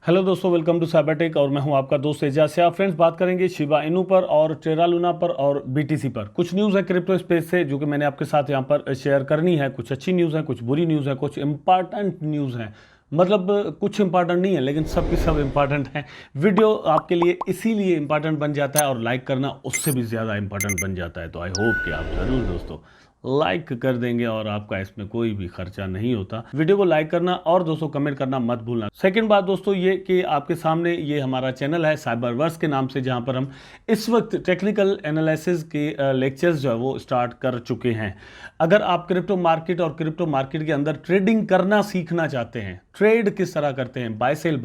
Hello दोस्तों, welcome to Cybertech और मैं हूं आपका दोस्त एजाज से। आप फ्रेंड्स बात करेंगे शिबा इनू पर और टेरा लूना पर और बीटीसी पर। कुछ न्यूज़ है क्रिप्टो स्पेस से जो कि मैंने आपके साथ यहां पर शेयर करनी है। कुछ अच्छी न्यूज़ है, कुछ बुरी न्यूज़ है, कुछ इंपॉर्टेंट न्यूज़ है। मतलब कुछ इंपॉर्टेंट नहीं है लेकिन सब की सब इंपॉर्टेंट है। वीडियो आपके लिए इसीलिए इंपॉर्टेंट बन जाता है और लाइक करना उससे भी ज़्यादा इंपॉर्टेंट बन जाता है। तो आई होप कि आप ज़रूर दोस्तों लाइक कर देंगे और आपका इसमें कोई भी खर्चा नहीं होता। वीडियो को लाइक करना और दोस्तों कमेंट करना मत भूलना। सेकंड बात दोस्तों ये कि आपके सामने ये हमारा चैनल है साइबरवर्स के नाम से, जहां पर हम इस वक्त टेक्निकल एनालिसिस के लेक्चर्स जो है वो स्टार्ट कर चुके हैं। अगर आप क्रिप्टो मार्केट और क्रिप्टो मार्केट के अंदर ट्रेडिंग करना सीखना चाहते हैं, ट्रेड किस तरह करते हैं, बाय सेल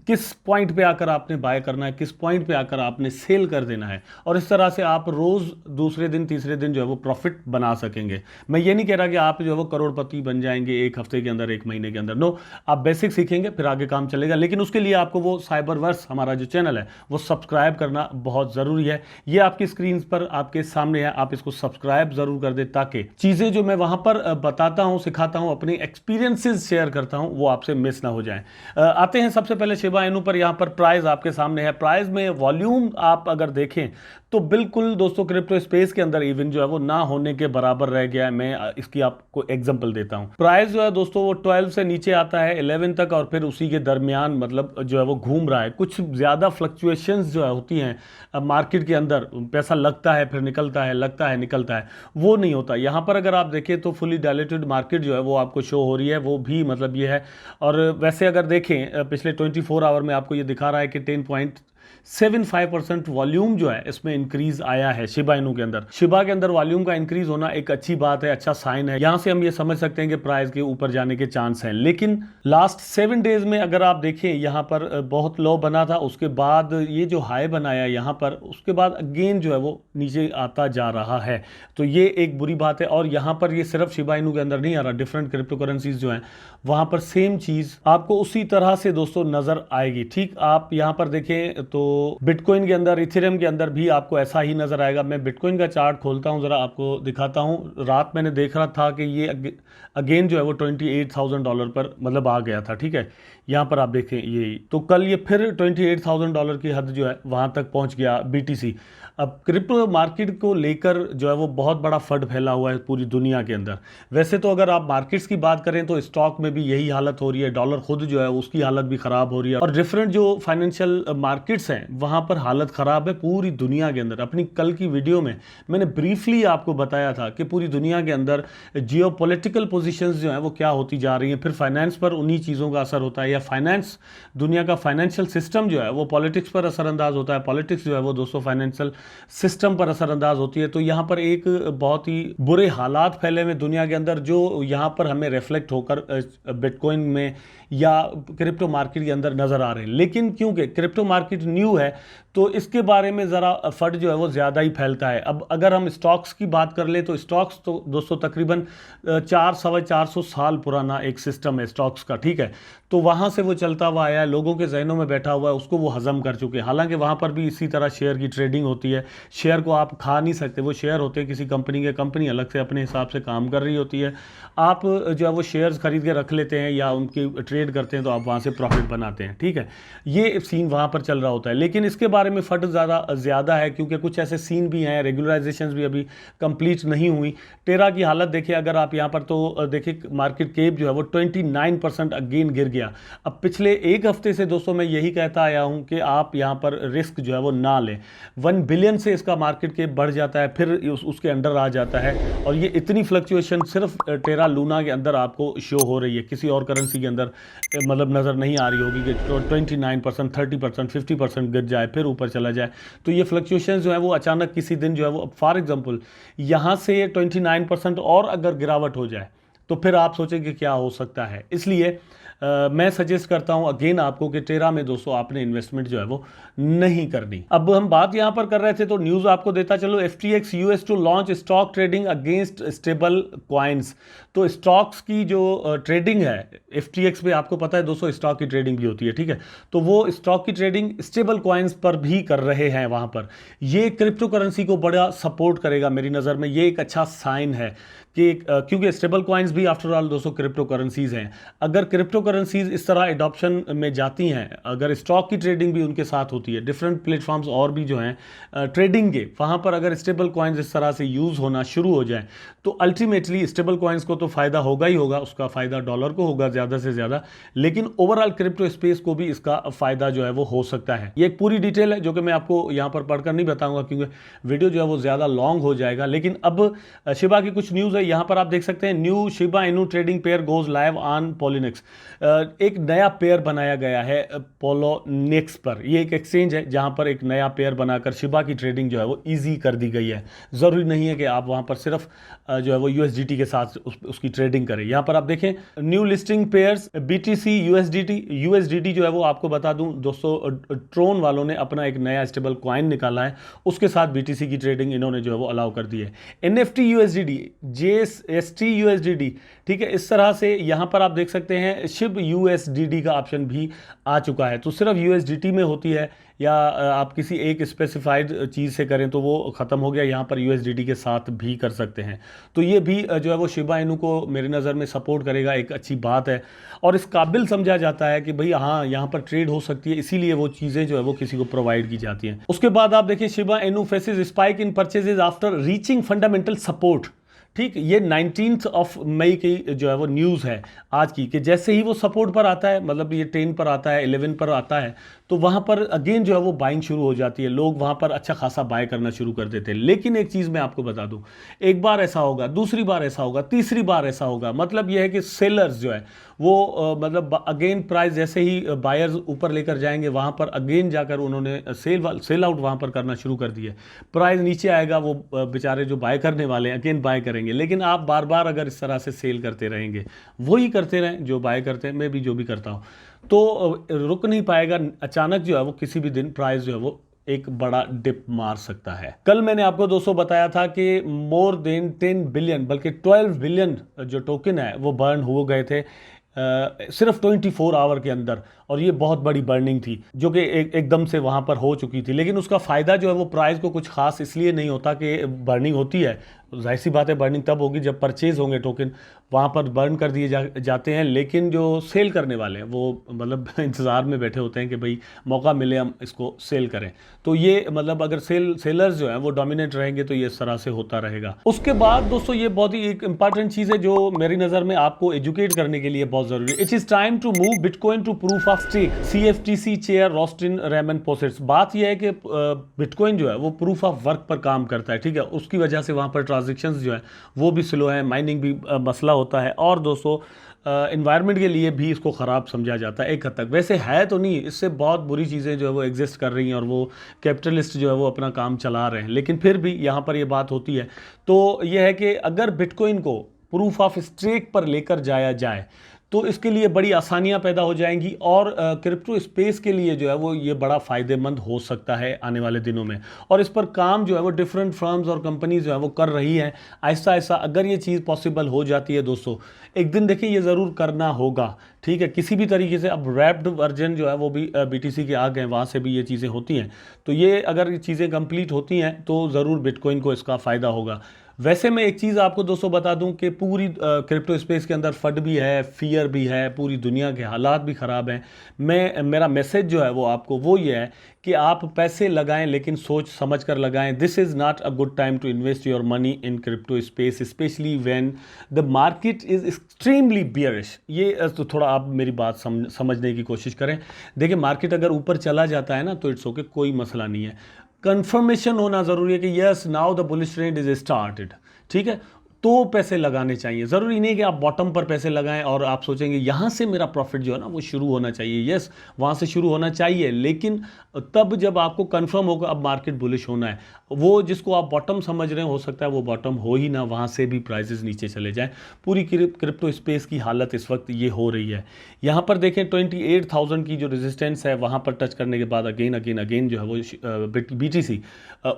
किस पॉइंट पे आकर आपने बाय करना है, किस पॉइंट पे आकर आपने सेल कर देना है, और इस तरह से आप रोज दूसरे दिन तीसरे दिन जो है वो प्रॉफिट बना सकेंगे। मैं ये नहीं कह रहा कि आप जो है वो करोड़पति बन जाएंगे एक हफ्ते के अंदर, एक महीने के अंदर। नो, आप बेसिक सीखेंगे फिर आगे काम चलेगा, लेकिन उसके लिए आपको वो साइबरवर्स हमारा जो चैनल है वो सब्सक्राइब करना बहुत जरूरी है। ये आपकी स्क्रीन पर आपके सामने है, आप इसको सब्सक्राइब जरूर कर दे ताकि चीजें जो मैं वहां पर बताता हूं, सिखाता हूं, अपनी एक्सपीरियंसेस शेयर करता हूं, वो आपसे मिस ना हो जाए। आते हैं सबसे पहले शिबा इनू पर। यहां पर प्राइस आपके सामने है। प्राइस में वॉल्यूम आप अगर देखें तो बिल्कुल दोस्तों क्रिप्टो स्पेस के अंदर इवन जो है वो ना होने के बराबर रह गया है। मैं इसकी आपको एग्जांपल देता हूं। प्राइस जो है दोस्तों वो 12 से नीचे आता है 11 तक और फिर उसी के दरमियान मतलब जो है वो घूम रहा है। कुछ ज्यादा फ्लक्चुएशंस जो है होती हैं मार्केट के अंदर, पैसा लगता है फिर निकलता है, लगता है निकलता है, वो नहीं होता। यहां पर अगर आप देखें तो फुली डायलेटेड मार्केट जो है वो आपको शो हो रही है, वो भी मतलब ये है। और वैसे अगर देखें पिछले 24 आवर में आपको ये दिखा रहा है कि 10.75% वॉल्यूम जो है इसमें इंक्रीज आया है शिबा इनू के अंदर। शिबा के अंदर वॉल्यूम का इंक्रीज होना एक अच्छी बात है, अच्छा साइन है। यहां से हम ये समझ सकते हैं कि प्राइस के ऊपर जाने के चांस हैं। लेकिन लास्ट 7 डेज में अगर आप देखें यहां पर बहुत लो बना था, उसके बाद ये जो हाई बनाया यहां पर, उसके बाद अगेन जो है वो नीचे आता जा रहा है। तो ये एक बुरी बात है। और यहां पर ये सिर्फ शिबा इनू के अंदर नहीं आ रहा, डिफरेंट क्रिप्टो करेंसीज जो हैं वहां पर सेम चीज आपको उसी तरह से दोस्तों नजर आएगी। ठीक, आप यहां पर देखें तो बिटकॉइन के अंदर, इथेरियम के अंदर भी आपको ऐसा ही नजर आएगा। मैं बिटकॉइन का चार्ट खोलता हूं, जरा आपको दिखाता हूं। रात मैंने देख रहा था कि ये अगेन जो है वो $28,000 पर मतलब आ गया था। ठीक है, यहां पर आप देखें ये, तो कल ये फिर $28,000 की हद जो है वहां तक पहुंच गया बीटीसी। अब क्रिप्टो मार्केट को लेकर जो है वो बहुत बड़ा फंड फैला हुआ है पूरी दुनिया के अंदर। वैसे तो अगर आप मार्केट्स की बात करें तो स्टॉक में भी यही हालत हो रही है, डॉलर खुद जो है उसकी हालत भी खराब हो रही है, और डिफरेंट जो फाइनेंशियल मार्केट्स हैं वहां पर हालत खराब है पूरी दुनिया के अंदर। अपनी कल की वीडियो में मैंने ब्रीफली आपको बताया था कि पूरी दुनिया के अंदर जियोपॉलिटिकल पोजीशंस जो है वो क्या होती जा रही हैं, फिर फाइनेंस पर उन्हीं चीज़ों का असर होता है, या फाइनेंस, दुनिया का फाइनेंशियल सिस्टम जो है वो पॉलिटिक्स पर असरअंदाज होता है, पॉलिटिक्स जो है वो दोस्तों फाइनेंशियल सिस्टम पर असरअंदाज होती है। तो यहाँ पर एक बहुत ही बुरे हालात फैले हुए दुनिया के अंदर जो यहाँ पर हमें रिफ्लेक्ट होकर बिटकॉइन में या क्रिप्टो मार्केट के अंदर नजर आ रहे हैं। लेकिन क्योंकि क्रिप्टो मार्केट न्यू है तो इसके बारे में ज़रा फंड जो है वो ज़्यादा ही फैलता है। अब अगर हम स्टॉक्स की बात कर ले तो स्टॉक्स तो दोस्तों तकरीबन 400-450 साल पुराना एक सिस्टम है स्टॉक्स का। ठीक है, तो वहाँ से वो चलता हुआ आया है, लोगों के जहनों में बैठा हुआ है, उसको वो हजम कर चुके हैं। हालांकि वहाँ पर भी इसी तरह शेयर की ट्रेडिंग होती है। शेयर को आप खा नहीं सकते, वो शेयर होते हैं किसी कंपनी के, कंपनी अलग से अपने हिसाब से काम कर रही होती है। आप जो है वो शेयर्स खरीद के रख लेते हैं या उनकी ट्रेड करते हैं तो आप वहाँ से प्रॉफिट बनाते हैं। ठीक है, ये सीन वहाँ पर चल रहा होता है। लेकिन इसके बारे में फट ज़्यादा है क्योंकि कुछ ऐसे सीन भी हैं, रेगुलराइजेशन भी अभी कंप्लीट नहीं हुई। टेरा की हालत देखिए अगर आप यहाँ पर तो देखिए मार्केट कैप जो है वो 29% अगेन गिर गया। अब पिछले एक हफ्ते से दोस्तों मैं यही कहता आया हूँ कि आप यहाँ पर रिस्क जो है वो ना लें। 1 बिलियन से इसका मार्केट कैप बढ़ जाता है, फिर उसके अंडर आ जाता है, और ये इतनी फ्लक्चुएशन सिर्फ टेरा लूना के अंदर आपको शो हो रही है, किसी और करेंसी के अंदर मतलब नज़र नहीं आ रही होगी कि 29%, 30%, 50% गिर जाए फिर ऊपर चला जाए। तो ये फ्लक्चुएशन जो है वो अचानक किसी दिन जो है वो, फॉर एग्जांपल यहाँ से 29% और अगर गिरावट हो जाए तो फिर आप सोचेंगे क्या हो सकता है। इसलिए मैं सजेस्ट करता हूं अगेन आपको कि टेरा में दोस्तों आपने इन्वेस्टमेंट जो है वो नहीं करनी। अब हम बात यहां पर कर रहे थे तो न्यूज़ आपको देता चलो, FTX US to launch stock trading against stable coins. तो स्टॉक्स की जो ट्रेडिंग है FTX पे आपको पता है दोस्तों स्टॉक की ट्रेडिंग भी होती है, ठीक है। तो वो स्टॉक की ट्रेडिंग स्टेबल कॉइन्स पर भी कर रहे हैं वहाँ पर। ये क्रिप्टो करेंसी को बड़ा सपोर्ट करेगा मेरी नज़र में, ये एक अच्छा साइन है कि क्योंकि स्टेबल कॉइन्स भी आफ्टर ऑल दोस्तों क्रिप्टो करेंसीज हैं। अगर क्रिप्टो करेंसीज इस तरह एडॉप्शन में जाती हैं, अगर स्टॉक की ट्रेडिंग भी उनके साथ होती है, डिफरेंट प्लेटफॉर्म्स और भी जो हैं ट्रेडिंग के, वहाँ पर अगर स्टेबल कॉइन्स इस तरह से यूज़ होना शुरू हो जाए तो अल्टीमेटली स्टेबल कॉइन्स को तो फ़ायदा होगा ही होगा, उसका फ़ायदा डॉलर को होगा ज़्यादा से ज़्यादा, लेकिन ओवरऑल क्रिप्टो स्पेस को भी इसका फ़ायदा जो है वो हो सकता है। ये एक पूरी डिटेल है जो कि मैं आपको यहाँ पर पढ़कर नहीं बताऊँगा क्योंकि वीडियो जो है वो ज़्यादा लॉन्ग हो जाएगा। लेकिन अब शिबा की कुछ न्यूज़ है, यहाँ पर आप देख सकते हैं new Shiba Inu trading pair goes live on Poloniex. एक नया पेयर बनाया गया है पोलोनिक्स पर। ये एक एक्सचेंज है जहाँ पर एक नया पेयर बनाकर शिबा की ट्रेडिंग जो है वो ईजी कर दी गई है। ज़रूरी नहीं है कि आप वहाँ पर सिर्फ जो है वो USDT के साथ उसकी ट्रेडिंग करें। यहाँ पर आप देखें new listing pairs BTC USDT जो है वो आपको बता दूं दोस्तों, ट्रोन वालों ने अपना एक नया स्टेबल कॉइन निकाला है, उसके साथ BTC की ट्रेडिंग इन्होंने जो है वो अलाउ कर दी है। NFT USDT JST USDT, ठीक है, इस तरह से यहाँ पर आप देख सकते हैं शिब USDT का ऑप्शन भी आ चुका है। तो सिर्फ USDT में होती है या आप किसी एक स्पेसिफाइड चीज़ से करें तो वो ख़त्म हो गया, यहाँ पर USDT के साथ भी कर सकते हैं। तो ये भी जो है वो शिबा इनू को मेरी नज़र में सपोर्ट करेगा, एक अच्छी बात है और इस काबिल समझा जाता है कि भाई हाँ यहाँ पर ट्रेड हो सकती है, इसीलिए वो चीज़ें जो है वो किसी को प्रोवाइड की जाती हैं। उसके बाद आप देखिए Shiba Inu faces spike in purchases after reaching fundamental support. ठीक, ये 19 मई की जो है वो न्यूज़ है आज की, कि जैसे ही वो सपोर्ट पर आता है, मतलब ये 10 पर आता है, 11 पर आता है, तो वहाँ पर अगेन जो है वो बाइंग शुरू हो जाती है, लोग वहाँ पर अच्छा खासा बाय करना शुरू कर देते हैं। लेकिन एक चीज़ मैं आपको बता दूँ, एक बार ऐसा होगा, दूसरी बार ऐसा होगा, तीसरी बार ऐसा होगा, मतलब यह है कि सेलर्स जो है वो मतलब अगेन प्राइस जैसे ही बायर्स ऊपर लेकर जाएंगे वहाँ पर अगेन जाकर उन्होंने सेल आउट वहाँ पर करना शुरू कर दिया। प्राइस नीचे आएगा, वो बेचारे जो बाय करने वाले हैं अगेन बाय करेंगे। लेकिन आप बार बार अगर इस तरह से सेल करते रहेंगे, वही करते रहें जो बाय करते हैं, मैं भी जो भी करता हूँ, तो रुक नहीं पाएगा। अचानक जो है वो किसी भी दिन प्राइस जो है वो एक बड़ा डिप मार सकता है। कल मैंने आपको दोस्तों बताया था कि मोर देन 10 बिलियन बल्कि 12 बिलियन जो टोकन है वो बर्न हो गए थे सिर्फ 24 आवर के अंदर, और ये बहुत बड़ी बर्निंग थी जो कि एकदम से वहाँ पर हो चुकी थी। लेकिन उसका फ़ायदा जो है वो प्राइस को कुछ खास इसलिए नहीं होता कि बर्निंग होती है, जाहिर सी बात है बर्निंग तब होगी जब परचेज होंगे टोकन, वहाँ पर बर्न कर दिए जाते हैं। लेकिन जो सेल करने वाले हैं वो मतलब इंतज़ार में बैठे होते हैं कि भाई मौका मिले हम इसको सेल करें। तो ये मतलब अगर सेलर्स जो हैं वो डोमिनेट रहेंगे तो ये इस तरह से होता रहेगा। उसके बाद दोस्तों ये बहुत ही एक इंपॉर्टेंट चीज़ है जो मेरी नज़र में आपको एजुकेट करने के लिए बहुत ज़रूरी है। It is time to move bitcoin to proof of stake, CFTC chair Rostin Behnam posits. बात यह है कि बिटकॉइन जो है वो प्रूफ ऑफ वर्क पर काम करता है, ठीक है, उसकी वजह से वहाँ पर ट्रांजेक्शन्स जो है वो भी स्लो है, माइनिंग भी मसला होता है, और दोस्तों एनवायरनमेंट के लिए भी इसको ख़राब समझा जाता है एक हद तक। वैसे है तो नहीं, इससे बहुत बुरी चीज़ें जो है वो एग्जिस्ट कर रही हैं और वो कैपिटलिस्ट जो है वो अपना काम चला रहे हैं, लेकिन फिर भी यहाँ पर ये बात होती है। तो ये है कि अगर बिटकॉइन को प्रूफ ऑफ स्टेक पर लेकर जाया जाए तो इसके लिए बड़ी आसानियां पैदा हो जाएंगी और क्रिप्टो स्पेस के लिए जो है वो ये बड़ा फ़ायदेमंद हो सकता है आने वाले दिनों में। और इस पर काम जो है वो डिफरेंट फर्म्स और कंपनीज जो है वो कर रही हैं आहिस्ता आहिस्ता। अगर ये चीज़ पॉसिबल हो जाती है दोस्तों, एक दिन देखिए ये ज़रूर करना होगा, ठीक है, किसी भी तरीके से। अब रैप्ड वर्जन जो है वो भी BTC के आ गए, वहाँ से भी ये चीज़ें होती हैं। तो ये अगर ये चीज़ें कंप्लीट होती हैं तो ज़रूर बिटकॉइन को इसका फ़ायदा होगा। वैसे मैं एक चीज़ आपको दोस्तों बता दूं कि पूरी क्रिप्टो स्पेस के अंदर फड भी है, फियर भी है, पूरी दुनिया के हालात भी ख़राब हैं। मेरा मैसेज जो है वो आपको वो ये है कि आप पैसे लगाएं लेकिन सोच समझ कर लगाएं। This is not a good time to invest your money in crypto space, specially when the market is extremely bearish. ये तो थोड़ा आप मेरी बात समझने की कोशिश करें। देखिए मार्केट अगर ऊपर चला जाता है ना तो इट्स ओके, कोई मसला नहीं है। कंफर्मेशन होना ज़रूरी है कि yes now the bullish trend is started, ठीक है, तो पैसे लगाने चाहिए। ज़रूरी नहीं कि आप बॉटम पर पैसे लगाएं और आप सोचेंगे यहाँ से मेरा प्रॉफिट जो है ना वो शुरू होना चाहिए। यस वहाँ से शुरू होना चाहिए, लेकिन तब जब आपको कंफर्म होगा अब मार्केट बुलिश होना है। वो जिसको आप बॉटम समझ रहे हैं हो सकता है वो बॉटम हो ही ना, वहाँ से भी प्राइसेस नीचे चले जाएं। पूरी क्रिप्टो स्पेस की हालत इस वक्त ये हो रही है। यहाँ पर देखें 28,000 की जो रेजिस्टेंस है वहाँ पर टच करने के बाद अगेन जो है वो BTC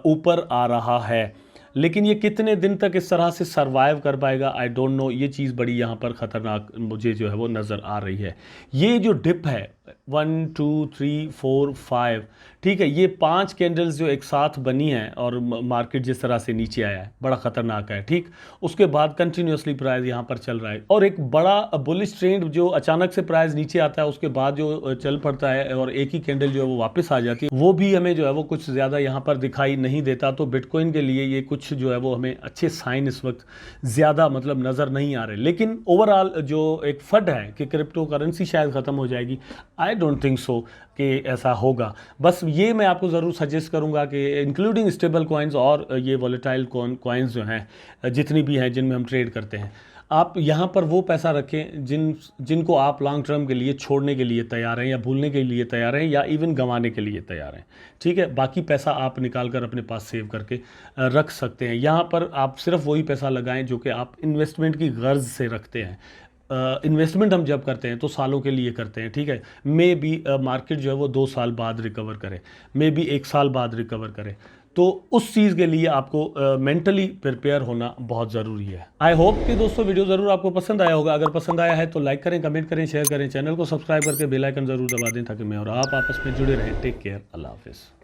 ऊपर आ रहा है। लेकिन ये कितने दिन तक इस तरह से सरवाइव कर पाएगा आई डोंट नो। ये चीज़ बड़ी यहाँ पर ख़तरनाक मुझे जो है वो नज़र आ रही है। ये जो डिप है 1 2 3 4 5, ठीक है, ये 5 कैंडल्स जो एक साथ बनी हैं और मार्केट जिस तरह से नीचे आया है बड़ा ख़तरनाक है, ठीक। उसके बाद कंटिन्यूसली प्राइस यहाँ पर चल रहा है और एक बड़ा बुलिश ट्रेंड जो अचानक से प्राइस नीचे आता है उसके बाद जो चल पड़ता है और एक ही कैंडल जो है वो वापस आ जाती है, वो भी हमें जो है वो कुछ ज़्यादा यहाँ पर दिखाई नहीं देता। तो बिटकॉइन के लिए ये कुछ जो है वो हमें अच्छे साइन इस वक्त ज़्यादा मतलब नज़र नहीं आ रहे। लेकिन ओवरऑल जो एक फड है कि क्रिप्टो करेंसी शायद ख़त्म हो जाएगी, आई डोंट थिंक सो कि ऐसा होगा। बस ये मैं आपको ज़रूर सजेस्ट करूंगा कि इंक्लूडिंग स्टेबल कॉइन्स और ये वॉलेटाइल कॉइन्स जो हैं जितनी भी हैं जिनमें हम ट्रेड करते हैं, आप यहाँ पर वो पैसा रखें जिनको आप लॉन्ग टर्म के लिए छोड़ने के लिए तैयार हैं या भूलने के लिए तैयार हैं या इवन गंवाने के लिए तैयार हैं, ठीक है। बाकी पैसा आप निकाल कर अपने पास सेव करके रख सकते हैं। यहाँ पर आप सिर्फ वही पैसा लगाएं जो कि आप इन्वेस्टमेंट की गर्ज से रखते हैं। इन्वेस्टमेंट हम जब करते हैं तो सालों के लिए करते हैं, ठीक है। मे बी मार्केट जो है वो 2 साल बाद रिकवर करे, मे बी 1 साल बाद रिकवर करे, तो उस चीज़ के लिए आपको मेंटली प्रिपेयर होना बहुत ज़रूरी है। आई होप कि दोस्तों वीडियो ज़रूर आपको पसंद आया होगा। अगर पसंद आया है तो लाइक करें, कमेंट करें, शेयर करें, चैनल को सब्सक्राइब करके बेल आइकन ज़रूर दबा दें ताकि मैं और आप आपस में जुड़े रहें। टेक केयर, अल्लाह हाफिज़।